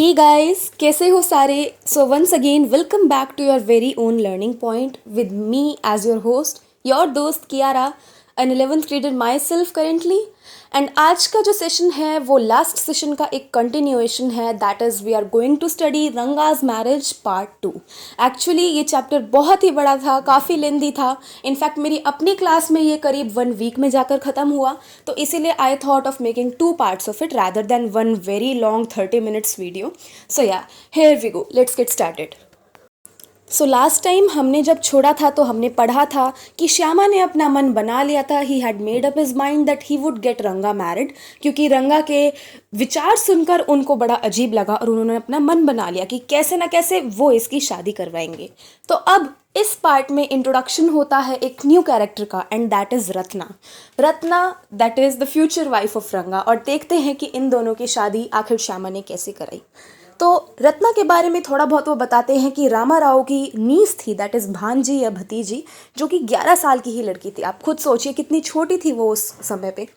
Hey guys, कैसे हो सारे। So once again welcome back to your very own learning point with me as your host, your दोस्त Kiara, an 11th grader myself currently. And आज का जो session है वो लास्ट सेशन का एक कंटिन्यूएशन है, that is we are going to study Ranga's marriage part 2। Actually ये चैप्टर बहुत ही बड़ा था, काफ़ी लेंदी था। इनफैक्ट मेरी अपनी क्लास में ये करीब 1 वीक में जाकर ख़त्म हुआ, तो इसीलिए I thought of making 2 parts of it rather than one very long 30 minutes video. So yeah, here we go. Let's get started. So last time हमने जब छोड़ा था तो हमने पढ़ा था कि श्यामा ने अपना मन बना लिया था। He had made up his mind that he would get रंगा मैरिड, क्योंकि रंगा के विचार सुनकर उनको बड़ा अजीब लगा और उन्होंने अपना मन बना लिया कि कैसे ना कैसे वो इसकी शादी करवाएंगे। तो अब इस पार्ट में इंट्रोडक्शन होता है एक न्यू कैरेक्टर का, and that is Ratna. Ratna that is the future wife of रंगा, और देखते हैं कि इन दोनों की शादी आखिर श्यामा ने कैसे कराई। तो रत्ना के बारे में थोड़ा बहुत वो बताते हैं कि रामा राव की नीस थी, दैट इज़ भांजी या भतीजी, जो कि 11 साल की ही लड़की थी। आप खुद सोचिए कितनी छोटी थी वो उस समय पे।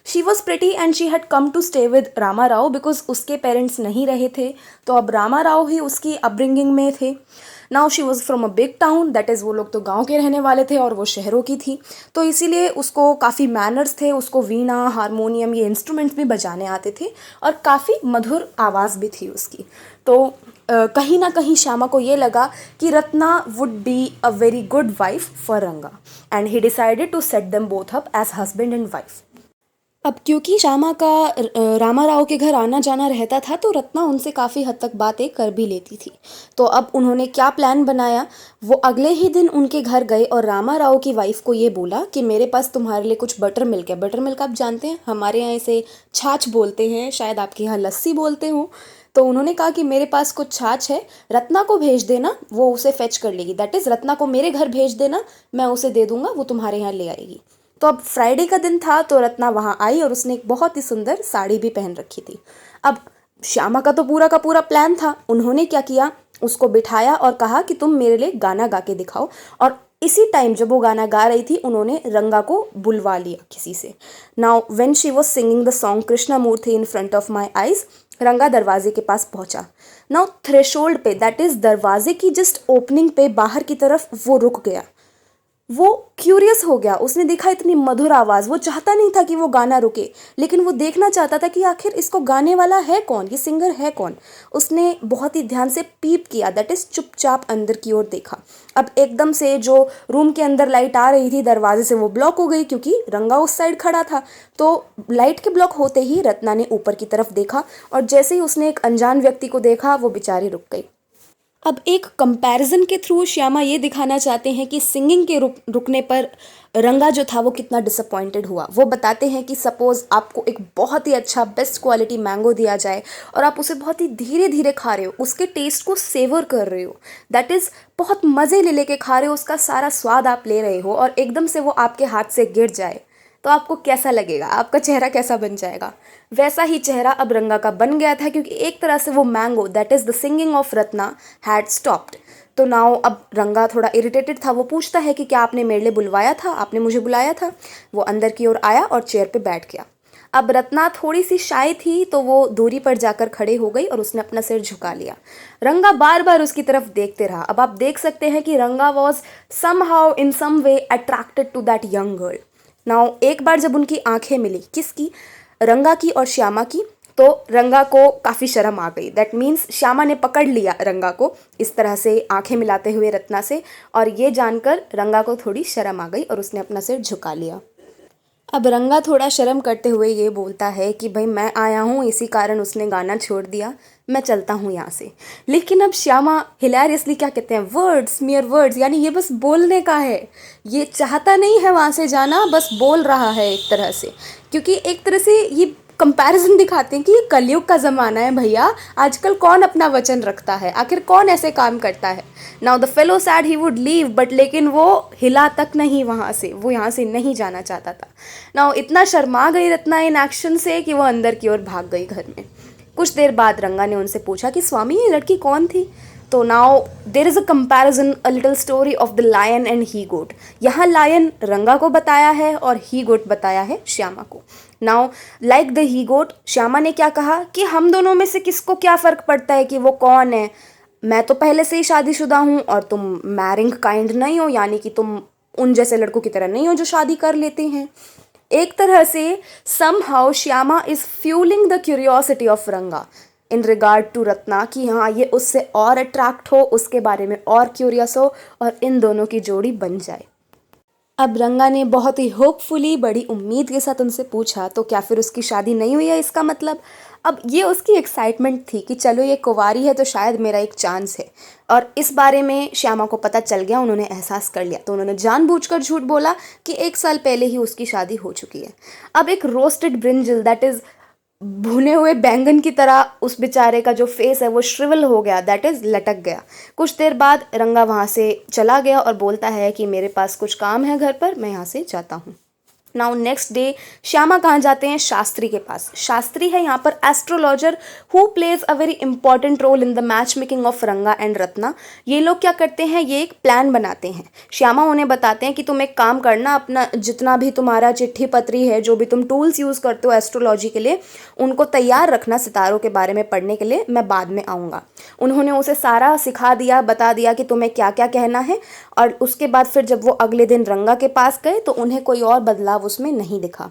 She was pretty and she had come to stay with Rama Rao because उसके पेरेंट्स नहीं रहे थे, तो अब रामा राव ही उसकी अपब्रिंगिंग में थे। Now she was from a big town, that is वो लोग तो गांव के रहने वाले थे और वो शहरों की थी, तो इसीलिए उसको काफ़ी मैनर्स थे। उसको वीणा, हारमोनियम, ये इंस्ट्रूमेंट्स भी बजाने आते थे और काफ़ी मधुर आवाज़ भी थी उसकी। तो कहीं ना कहीं श्यामा को ये लगा कि Ratna would be a very good wife for Ranga, and he decided to set them both up as husband and wife. अब क्योंकि श्यामा का रामा राव के घर आना जाना रहता था, तो रत्ना उनसे काफ़ी हद तक बातें कर भी लेती थी। तो अब उन्होंने क्या प्लान बनाया, वो अगले ही दिन उनके घर गए और रामा राव की वाइफ को ये बोला कि मेरे पास तुम्हारे लिए कुछ बटर मिल्क है। बटर मिल्क आप जानते हैं, हमारे यहाँ इसे छाछ बोलते हैं, शायद आपके यहाँ लस्सी बोलते हो। तो उन्होंने कहा कि मेरे पास कुछ छाछ है, रत्ना को भेज देना, वो उसे फेच कर लेगी। दैट इज़ रत्ना को मेरे घर भेज देना, मैं उसे दे दूंगा, वो तुम्हारे यहाँ ले आएगी। तो अब फ्राइडे का दिन था, तो रत्ना वहाँ आई और उसने एक बहुत ही सुंदर साड़ी भी पहन रखी थी। अब श्यामा का तो पूरा का पूरा प्लान था। उन्होंने क्या किया, उसको बिठाया और कहा कि तुम मेरे लिए गाना गा के दिखाओ। और इसी टाइम जब वो गाना गा रही थी, उन्होंने रंगा को बुलवा लिया किसी से। Now when she was singing the song Krishna Murthy in front of my eyes, Ranga दरवाजे के पास पहुंचा। नाउ थ्रेशोल्ड पे, दैट इज दरवाजे की जस्ट ओपनिंग पे बाहर की तरफ वो रुक गया। वो क्यूरियस हो गया, उसने देखा इतनी मधुर आवाज़। वो चाहता नहीं था कि वो गाना रुके, लेकिन वो देखना चाहता था कि आखिर इसको गाने वाला है कौन, ये सिंगर है कौन। उसने बहुत ही ध्यान से पीप किया, दैट इज़ चुपचाप अंदर की ओर देखा। अब एकदम से जो रूम के अंदर लाइट आ रही थी दरवाजे से, वो ब्लॉक हो गई, क्योंकि रंगा उस साइड खड़ा था। तो लाइट के ब्लॉक होते ही रत्ना ने ऊपर की तरफ देखा, और जैसे ही उसने एक अनजान व्यक्ति को देखा, वो बेचारी रुक गई। अब एक कंपैरिजन के थ्रू श्यामा ये दिखाना चाहते हैं कि सिंगिंग के रुकने पर रंगा जो था वो कितना डिसअपॉइंटेड हुआ। वो बताते हैं कि सपोज़ आपको एक बहुत ही अच्छा बेस्ट क्वालिटी मैंगो दिया जाए और आप उसे बहुत ही धीरे धीरे खा रहे हो, उसके टेस्ट को सेवर कर रहे हो, दैट इज़ बहुत मज़े ले लेके खा रहे हो, उसका सारा स्वाद आप ले रहे हो, और एकदम से वो आपके हाथ से गिर जाए तो आपको कैसा लगेगा, आपका चेहरा कैसा बन जाएगा। वैसा ही चेहरा अब रंगा का बन गया था, क्योंकि एक तरह से वो mango, that is the singing of Ratna, had stopped. तो नाउ अब रंगा थोड़ा इरिटेटेड था। वो पूछता है कि क्या आपने मेरे लिए बुलवाया था, आपने मुझे बुलाया था। वो अंदर की ओर आया और चेयर पे बैठ गया। अब रत्ना थोड़ी सी शाय थी, तो वो दूरी पर जाकर खड़े हो गई और उसने अपना सिर झुका लिया। रंगा बार बार उसकी तरफ देखते रहा। अब आप देख सकते हैं कि Ranga was somehow in some way attracted to that young girl. Now एक बार जब उनकी आंखें मिली, किसकी, रंगा की और श्यामा की, तो रंगा को काफ़ी शर्म आ गई। दैट मीन्स श्यामा ने पकड़ लिया रंगा को इस तरह से आंखें मिलाते हुए रत्ना से, और ये जानकर रंगा को थोड़ी शर्म आ गई और उसने अपना सिर झुका लिया। अब रंगा थोड़ा शर्म करते हुए ये बोलता है कि भाई मैं आया हूँ, इसी कारण उसने गाना छोड़ दिया, मैं चलता हूँ यहाँ से। लेकिन अब श्यामा हिलेरियसली क्या कहते हैं, वर्ड्स, मियर वर्ड्स, यानी ये बस बोलने का है, ये चाहता नहीं है वहाँ से जाना, बस बोल रहा है एक तरह से। क्योंकि एक तरह से ये कंपैरिजन दिखाते हैं कि ये कलयुग का ज़माना है भैया, आजकल कौन अपना वचन रखता है, आखिर कौन ऐसे काम करता है। Now the fellow sad he would leave, but लेकिन वो हिला तक नहीं वहाँ से, वो यहाँ से नहीं जाना चाहता था। नाउ इतना शर्मा गई रत्ना इन एक्शन से कि वो अंदर की ओर भाग गई घर में। कुछ देर बाद रंगा ने उनसे पूछा कि स्वामी ये लड़की कौन थी। तो now there is a comparison, a little story of the lion and the goat. यहाँ लायन रंगा को बताया है और ही गोट बताया है श्यामा को। नाउ लाइक द ही गोट, श्यामा ने क्या कहा कि हम दोनों में से किसको क्या फ़र्क पड़ता है कि वो कौन है, मैं तो पहले से ही शादीशुदा हूँ और तुम मैरिंग काइंड नहीं हो, यानी कि तुम उन जैसे लड़कों की तरह नहीं हो जो शादी कर लेते हैं। एक तरह से somehow Shyama is fuelling the curiosity of रंगा इन रिगार्ड टू रत्ना, कि हाँ ये उससे और अट्रैक्ट हो, उसके बारे में और क्यूरियस हो और इन दोनों की जोड़ी बन जाए। अब रंगा ने बहुत ही होपफुली, बड़ी उम्मीद के साथ उनसे पूछा तो क्या फिर उसकी शादी नहीं हुई है इसका मतलब। अब ये उसकी एक्साइटमेंट थी कि चलो ये कुंवारी है तो शायद मेरा एक चांस है, और इस बारे में श्यामा को पता चल गया, उन्होंने एहसास कर लिया, तो उन्होंने जानबूझकर झूठ बोला कि 1 साल पहले ही उसकी शादी हो चुकी है। अब एक रोस्टेड ब्रिंजल, दैट इज़ भुने हुए बैंगन की तरह उस बेचारे का जो फेस है वो श्रिवल हो गया, दैट इज़ लटक गया। कुछ देर बाद रंगा वहाँ से चला गया और बोलता है कि मेरे पास कुछ काम है घर पर, मैं यहाँ से जाता हूँ। नाउ नेक्स्ट डे श्यामा कहाँ जाते हैं, शास्त्री के पास। शास्त्री है यहाँ पर astrologer who plays a very important role in the match making of Ranga and Ratna. ये लोग क्या करते हैं, ये एक प्लान बनाते हैं। श्यामा उन्हें बताते हैं कि तुम एक काम करना, अपना जितना भी तुम्हारा चिट्ठी पत्री है, जो भी तुम टूल्स यूज़ करते हो एस्ट्रोलॉजी के लिए, उनको तैयार रखना सितारों के बारे में पढ़ने के लिए, मैं बाद में आऊँगा। उन्होंने उसे सारा सिखा दिया, बता दिया कि तुम्हें क्या क्या कहना है, और उसके बाद फिर जब वो अगले दिन रंगा के पास गए तो उन्हें कोई और बदलाव उसमें नहीं दिखा।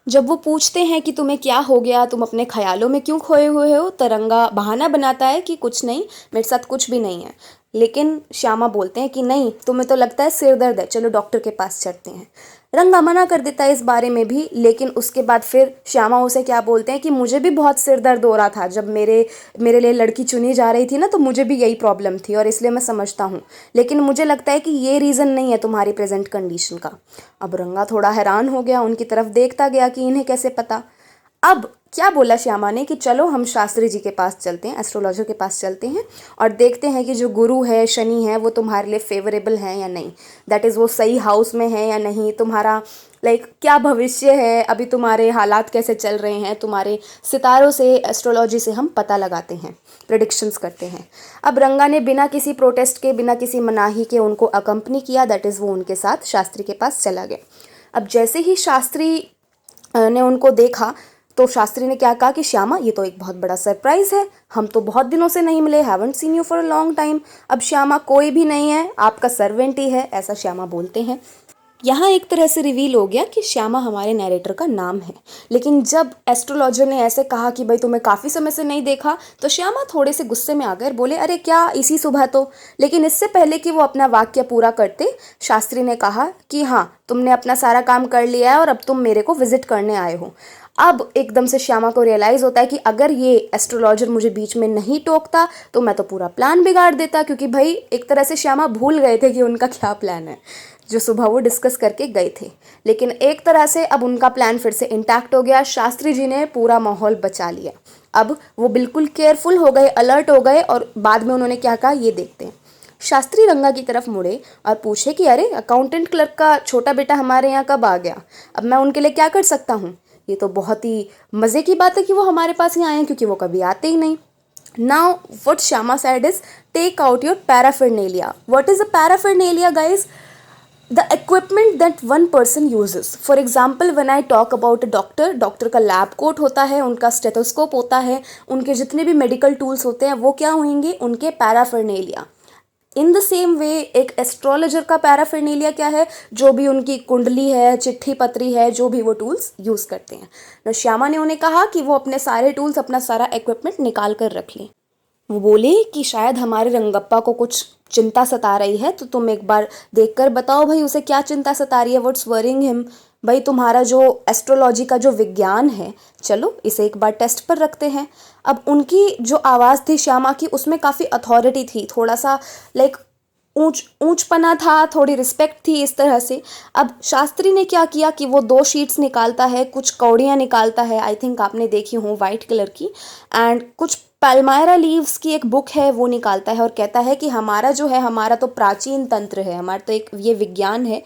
जब वो पूछते हैं कि तुम्हें क्या हो गया, तुम अपने ख्यालों में क्यों खोए हुए हो, तो रंगा बहाना बनाता है कि कुछ नहीं, मेरे साथ कुछ भी नहीं है। लेकिन श्यामा बोलते हैं कि नहीं, तुम्हें तो लगता है सिर दर्द है, चलो डॉक्टर के पास चलते हैं। रंगा मना कर देता है इस बारे में भी, लेकिन उसके बाद फिर श्यामा उसे क्या बोलते हैं कि मुझे भी बहुत सिर दर्द हो रहा था जब मेरे लिए लड़की चुनी जा रही थी ना, तो मुझे भी यही प्रॉब्लम थी और इसलिए मैं समझता हूँ, लेकिन मुझे लगता है कि ये रीज़न नहीं है तुम्हारी प्रेजेंट कंडीशन का। अब रंगा थोड़ा हैरान हो गया, उनकी तरफ देखता गया कि इन्हें कैसे पता। अब क्या बोला श्यामा ने कि चलो हम शास्त्री जी के पास चलते हैं, एस्ट्रोलॉजर के पास चलते हैं और देखते हैं कि जो गुरु है, शनि है, वो तुम्हारे लिए फेवरेबल हैं या नहीं, दैट इज़ वो सही हाउस में है या नहीं, तुम्हारा क्या भविष्य है, अभी तुम्हारे हालात कैसे चल रहे हैं, तुम्हारे सितारों से, एस्ट्रोलॉजी से हम पता लगाते हैं, प्रेडिक्शंस करते हैं। अब रंगा ने बिना किसी प्रोटेस्ट के, बिना किसी मनाही के उनको अकम्पनी किया, दैट इज़ वो उनके साथ शास्त्री के पास चला गया। अब जैसे ही शास्त्री ने उनको देखा तो शास्त्री ने क्या कहा कि श्यामा ये तो एक बहुत बड़ा सरप्राइज़ है, हम तो बहुत दिनों से नहीं मिले, haven't seen you for a long time. अब श्यामा कोई भी नहीं है, आपका सर्वेंट ही है, ऐसा श्यामा बोलते हैं। यहाँ एक तरह से रिवील हो गया कि श्यामा हमारे नरेटर का नाम है। लेकिन जब एस्ट्रोलॉजर ने ऐसे कहा कि भाई तुम्हें काफ़ी समय से नहीं देखा, तो श्यामा थोड़े से गुस्से में आ गए, बोले अरे क्या इसी सुबह तो। लेकिन इससे पहले कि वो अपना वाक्य पूरा करते, शास्त्री ने कहा कि हाँ तुमने अपना सारा काम कर लिया है और अब तुम मेरे को विजिट करने आए हो। अब एकदम से श्यामा को रियलाइज़ होता है कि अगर ये एस्ट्रोलॉजर मुझे बीच में नहीं टोकता तो मैं तो पूरा प्लान बिगाड़ देता, क्योंकि भाई एक तरह से श्यामा भूल गए थे कि उनका क्या प्लान है जो सुबह वो डिस्कस करके गए थे। लेकिन एक तरह से अब उनका प्लान फिर से इंटैक्ट हो गया, शास्त्री जी ने पूरा माहौल बचा लिया। अब वो बिल्कुल केयरफुल हो गए, अलर्ट हो गए, और बाद में उन्होंने क्या कहा ये देखते हैं। शास्त्री रंगा की तरफ मुड़े और पूछे कि अरे अकाउंटेंट क्लर्क का छोटा बेटा हमारे यहाँ कब आ गया, अब मैं उनके लिए क्या कर सकता हूँ। ये तो बहुत ही मज़े की बात है कि वो हमारे पास यहाँ आए हैं, क्योंकि वो कभी आते ही नहीं। Now what Shama said is take out your paraphernalia. What is a paraphernalia, guys? The equipment that one person uses. For example, when I talk about a doctor का लैब कोट होता है, उनका स्टेथोस्कोप होता है, उनके जितने भी medical tools होते हैं वो क्या होंगे, उनके paraphernalia. In the same way एक एस्ट्रोलॉजर का पैराफर्नेलिया क्या है, जो भी उनकी कुंडली है, चिट्ठी पत्री है, जो भी वो टूल्स यूज़ करते हैं। तो श्यामा ने उन्हें कहा कि वो अपने सारे टूल्स, अपना सारा इक्विपमेंट निकाल कर रख लें। वो बोले कि शायद हमारे रंगप्पा को कुछ चिंता सता रही है, तो तुम एक बार देखकर बताओ भाई उसे क्या चिंता सता रही है, व्हाट्स वरिंग हिम। भाई तुम्हारा जो एस्ट्रोलॉजी का जो विज्ञान है, चलो इसे एक बार टेस्ट पर रखते हैं। अब उनकी जो आवाज़ थी श्यामा की, उसमें काफ़ी अथॉरिटी थी, थोड़ा सा ऊंचपना था, थोड़ी रिस्पेक्ट थी इस तरह से। अब शास्त्री ने क्या किया कि वो 2 शीट्स निकालता है, कुछ कौड़ियाँ निकालता है, आई थिंक आपने देखी हो वाइट कलर की, एंड कुछ पैल्मायरा लीव्स की एक बुक है वो निकालता है और कहता है कि हमारा जो है, हमारा तो प्राचीन तंत्र है, हमारा तो एक ये विज्ञान है,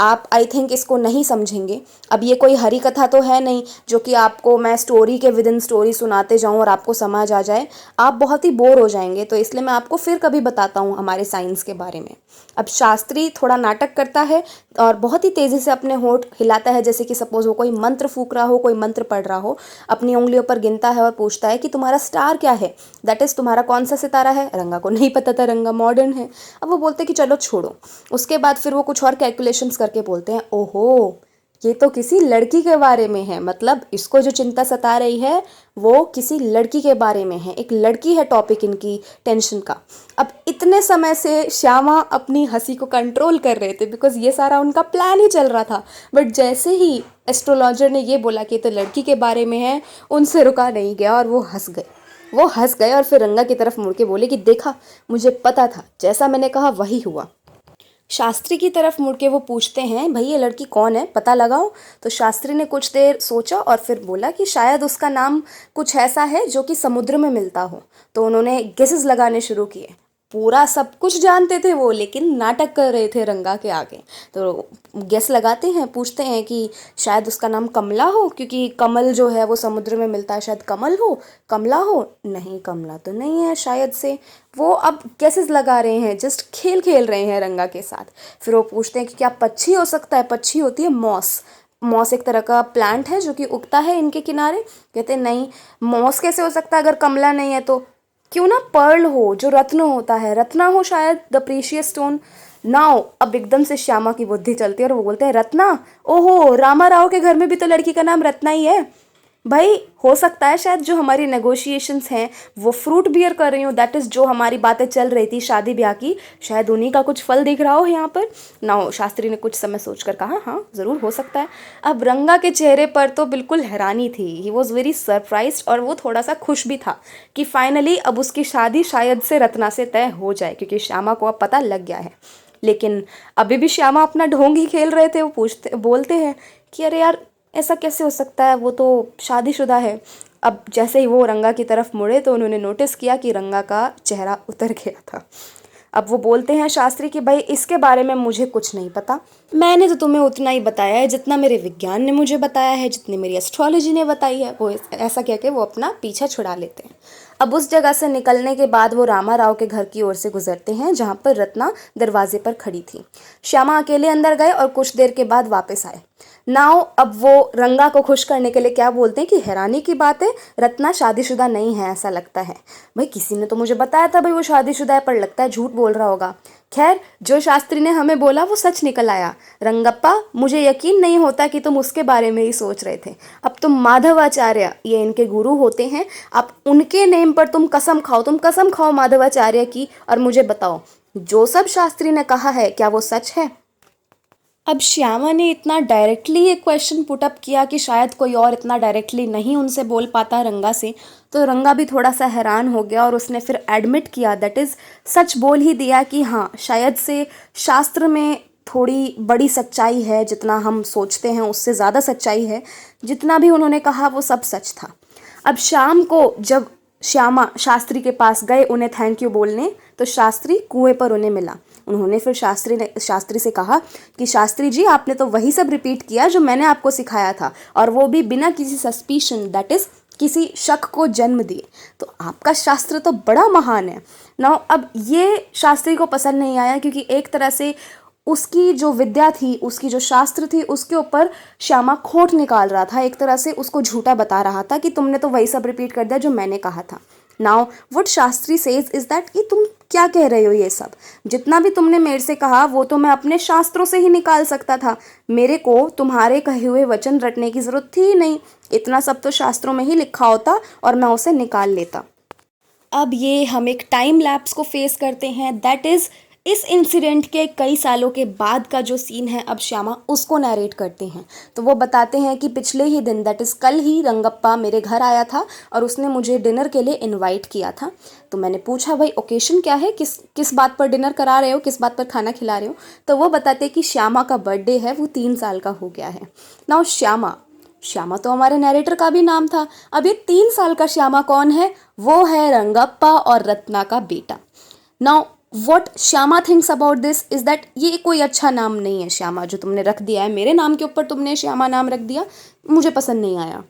आप आई थिंक इसको नहीं समझेंगे। अब ये कोई हरी कथा तो है नहीं जो कि आपको मैं स्टोरी के विद इन स्टोरी सुनाते जाऊँ और आपको समझ आ जाए, आप बहुत ही बोर हो जाएंगे। तो इसलिए मैं आपको फिर कभी बताता हूँ हमारे साइंस के बारे में। अब शास्त्री थोड़ा नाटक करता है और बहुत ही तेज़ी से अपने होंठ हिलाता है, जैसे कि सपोज वो कोई मंत्र फूक रहा हो, कोई मंत्र पढ़ रहा हो, अपनी उंगलियों पर गिनता है और पूछता है कि तुम्हारा स्टार क्या है, दैट इज़ तुम्हारा कौन सा सितारा है। रंगा को नहीं पता था, रंगा मॉडर्न है। अब वो बोलते कि चलो छोड़ो। उसके बाद फिर वो कुछ और कैलकुलेशंस करके बोलते हैं, ओहो ये तो किसी लड़की के बारे में है, मतलब इसको जो चिंता सता रही है वो किसी लड़की के बारे में है, एक लड़की है टॉपिक इनकी टेंशन का। अब इतने समय से श्यामा अपनी हंसी को कंट्रोल कर रहे थे बिकॉज ये सारा उनका प्लान ही चल रहा था, बट जैसे ही एस्ट्रोलॉजर ने ये बोला कि तो लड़की के बारे में है, उनसे रुका नहीं गया और वो हंस गए और फिर रंगा की तरफ मुड़ के बोले कि देखा, मुझे पता था, जैसा मैंने कहा वही हुआ। शास्त्री की तरफ मुड़ के वो पूछते हैं, भाई ये लड़की कौन है, पता लगाओ। तो शास्त्री ने कुछ देर सोचा और फिर बोला कि शायद उसका नाम कुछ ऐसा है जो कि समुद्र में मिलता हो। तो उन्होंने गेसेस लगाने शुरू किए। पूरा सब कुछ जानते थे वो, लेकिन नाटक कर रहे थे रंगा के आगे। तो गेस लगाते हैं, पूछते हैं कि शायद उसका नाम कमला हो, क्योंकि कमल जो है वो समुद्र में मिलता है, शायद कमल हो, कमला हो। नहीं, कमला तो नहीं है शायद से। वो अब गेसेस लगा रहे हैं, जस्ट खेल खेल रहे हैं रंगा के साथ। फिर वो पूछते हैं कि क्या पक्षी हो सकता है। पक्षी होती है मॉस। मॉस एक तरह का प्लांट है जो कि उगता है इनके किनारे। कहते हैं नहीं, मॉस कैसे हो सकता है अगर कमला नहीं है तो। क्यों ना पर्ल हो, जो रत्न होता है, रत्ना हो शायद, द प्रीशियस स्टोन। नाउ अब एकदम से श्यामा की बुद्धि चलती है और वो बोलते हैं रत्ना, ओहो रामा राव के घर में भी तो लड़की का नाम रत्ना ही है। भाई हो सकता है शायद जो हमारी नेगोशिएशंस हैं वो फ्रूट बियर कर रही हूँ, दैट इज़ जो हमारी बातें चल रही थी शादी ब्याह की, शायद उन्हीं का कुछ फल दिख रहा हो यहाँ पर ना। शास्त्री ने कुछ समय सोचकर कहा, हाँ ज़रूर हो सकता है। अब रंगा के चेहरे पर तो बिल्कुल हैरानी थी, ही वॉज वेरी सरप्राइज्ड, और वो थोड़ा सा खुश भी था कि फाइनली अब उसकी शादी शायद से रत्ना से तय हो जाए, क्योंकि श्यामा को अब पता लग गया है। लेकिन अभी भी श्यामा अपना ढोंग ही खेल रहे थे। वो बोलते हैं कि अरे यार ऐसा कैसे हो सकता है, वो तो शादीशुदा है। अब जैसे ही वो रंगा की तरफ मुड़े तो उन्होंने नोटिस किया कि रंगा का चेहरा उतर गया था। अब वो बोलते हैं शास्त्री कि भाई इसके बारे में मुझे कुछ नहीं पता, मैंने तो तुम्हें उतना ही बताया है जितना मेरे विज्ञान ने मुझे बताया है, जितनी मेरी एस्ट्रोलॉजी ने बताई है। वो ऐसा कह के वो अपना पीछा छुड़ा लेते हैं। अब उस जगह से निकलने के बाद वो रामा राव के घर की ओर से गुजरते हैं जहाँ पर रत्ना दरवाजे पर खड़ी थी। श्यामा अकेले अंदर गए और कुछ देर के बाद वापस आए। नाउ अब वो रंगा को खुश करने के लिए क्या बोलते हैं कि हैरानी की बात है, रत्ना शादीशुदा नहीं है ऐसा लगता है। भाई किसी ने तो मुझे बताया था भाई वो शादीशुदा है, पर लगता है झूठ बोल रहा होगा। खैर जो शास्त्री ने हमें बोला वो सच निकल आया। रंगप्पा मुझे यकीन नहीं होता कि तुम उसके बारे में ही सोच रहे थे। अब तुम माधवाचार्य, ये इनके गुरु होते हैं, अब उनके नेम पर तुम कसम खाओ माधवाचार्य की, और मुझे बताओ जो सब शास्त्री ने कहा है क्या वो सच है। अब श्यामा ने इतना डायरेक्टली एक क्वेश्चन पुट अप किया कि शायद कोई और इतना डायरेक्टली नहीं उनसे बोल पाता रंगा से। तो रंगा भी थोड़ा सा हैरान हो गया और उसने फिर एडमिट किया, दैट इज़ सच बोल ही दिया कि हाँ शायद से शास्त्र में थोड़ी बड़ी सच्चाई है, जितना हम सोचते हैं उससे ज़्यादा सच्चाई है, जितना भी उन्होंने कहा वो सब सच था। अब शाम को जब श्यामा शास्त्री के पास गए उन्हें थैंक यू बोलने, तो शास्त्री कुएं पर उन्हें मिला। उन्होंने फिर शास्त्री से कहा कि शास्त्री जी आपने तो वही सब रिपीट किया जो मैंने आपको सिखाया था, और वो भी बिना किसी सस्पिशन, दैट इज़ किसी शक को जन्म दिए। तो आपका शास्त्र तो बड़ा महान है ना। अब ये शास्त्री को पसंद नहीं आया, क्योंकि एक तरह से उसकी जो विद्या थी, उसकी जो शास्त्र थी, उसके ऊपर श्यामा खोट निकाल रहा था, एक तरह से उसको झूठा बता रहा था कि तुमने तो वही सब रिपीट कर दिया जो मैंने कहा था। Now what Shastri says is that कि तुम क्या कह रहे हो, ये सब जितना भी तुमने मेरे से कहा वो तो मैं अपने शास्त्रों से ही निकाल सकता था, मेरे को तुम्हारे कहे हुए वचन रटने की ज़रूरत थी ही नहीं, इतना सब तो शास्त्रों में ही लिखा होता और मैं उसे निकाल लेता। अब ये हम एक टाइम लैप्स को फेस करते हैं, दैट इज़ इस इंसिडेंट के कई सालों के बाद का जो सीन है, अब श्यामा उसको नरेट करते हैं। तो वो बताते हैं कि पिछले ही दिन, दैट इज़ कल ही, रंगप्पा मेरे घर आया था और उसने मुझे डिनर के लिए इनवाइट किया था। तो मैंने पूछा भाई ओकेशन क्या है, किस बात पर डिनर करा रहे हो, किस बात पर खाना खिला रहे हो। तो वो बताते कि श्यामा का बर्थडे है, वो 3 साल का हो गया है। नाउ श्यामा तो हमारे नरेटर का भी नाम था। अब ये 3 साल का श्यामा कौन है, वो है रंगप्पा और रत्ना का बेटा। Now what Shyama thinks about this is that ये कोई अच्छा नाम नहीं है श्यामा जो तुमने रख दिया है, मेरे नाम के ऊपर तुमने श्यामा नाम रख दिया, मुझे पसंद नहीं आया।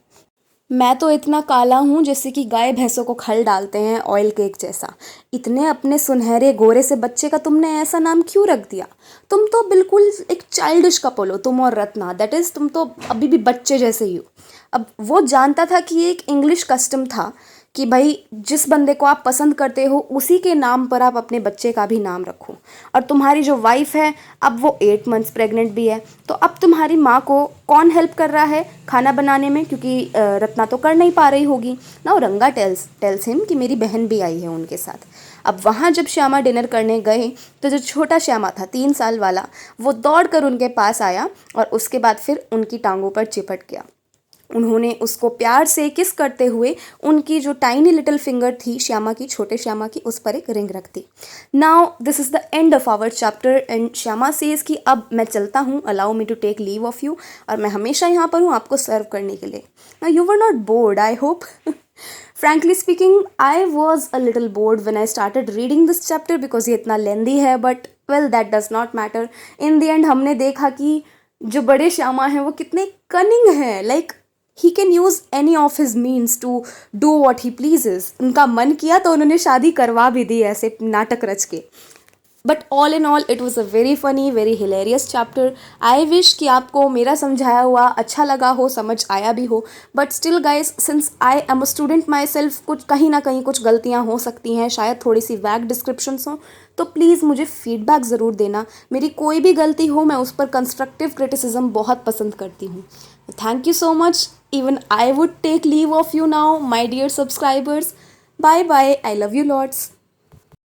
मैं तो इतना काला हूँ जैसे कि गाय भैंसों को खल डालते हैं ऑयल केक जैसा। इतने अपने सुनहरे गोरे से बच्चे का तुमने ऐसा नाम क्यों रख दिया? तुम तो बिल्कुल एक चाइल्डिश कपल हो, तुम और रत्ना, दैट इज़ तुम तो अभी भी बच्चे जैसे ही हो। अब वो जानता था कि ये एक इंग्लिश कस्टम था कि भाई जिस बंदे को आप पसंद करते हो उसी के नाम पर आप अपने बच्चे का भी नाम रखो। और तुम्हारी जो वाइफ है अब वो 8 मंथ्स प्रेग्नेंट भी है, तो अब तुम्हारी माँ को कौन हेल्प कर रहा है खाना बनाने में, क्योंकि रत्ना तो कर नहीं पा रही होगी ना। रंगा टेल्स हिम कि मेरी बहन भी आई है उनके साथ। अब वहाँ जब श्यामा डिनर करने गए तो जो छोटा श्यामा था 3 साल वाला, वो दौड़ कर उनके पास आया और उसके बाद फिर उनकी टांगों पर चिपट गया। उन्होंने उसको प्यार से किस करते हुए उनकी जो टाइनी लिटिल फिंगर थी श्यामा की, छोटे श्यामा की, उस पर एक रिंग रख दी। Now this is the end of our chapter and Shyama says कि अब मैं चलता हूँ, allow me to take leave of you, और मैं हमेशा यहाँ पर हूँ आपको सर्व करने के लिए। Now you were not board, I hope. Frankly speaking, I was a little bored when I started reading this chapter because ये इतना लेंदी है, but well that does not matter. In the end हमने देखा कि जो बड़े श्यामा हैं वो कितने कनिंग हैं, like he can use any of his means to do what he pleases. उनका मन किया तो उन्होंने शादी करवा भी दी ऐसे नाटक रच के। But all in all it was a very funny very hilarious chapter. I wish कि आपको मेरा समझाया हुआ अच्छा लगा हो, समझ आया भी हो। But still guys, since I am a student my self, कुछ कहीं ना कहीं कुछ गलतियाँ हो सकती हैं, शायद थोड़ी सी वैग डिस्क्रिप्शंस हों, तो प्लीज़ मुझे फीडबैक ज़रूर देना। मेरी कोई भी गलती हो मैं उस पर कंस्ट्रक्टिव क्रिटिसिज्म बहुत पसंद करती हूँ। Thank you so much. Even I would take leave of you now, my dear subscribers. Bye bye. I love you lots.